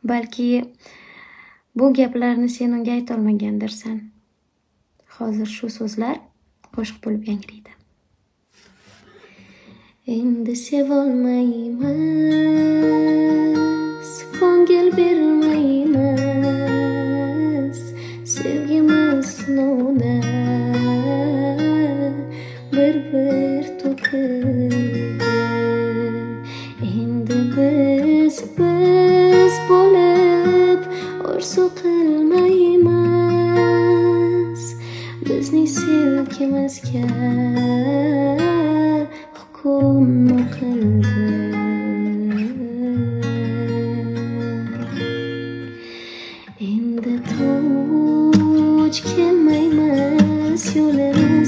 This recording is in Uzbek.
Balki bu gaplarni sen unga aytolmagandirsan. Hozir shu so'zlar qo'shiq bo'lib yangraydi. Endi sevolmaymiz, ko'ngil bermaymiz, sevgimiz sinovda bir to'kildi. Endi biz bo'lib orzu qilmaymiz, bizning sevgimizga hukm qildi. Endi duch kelmaymiz yo'lini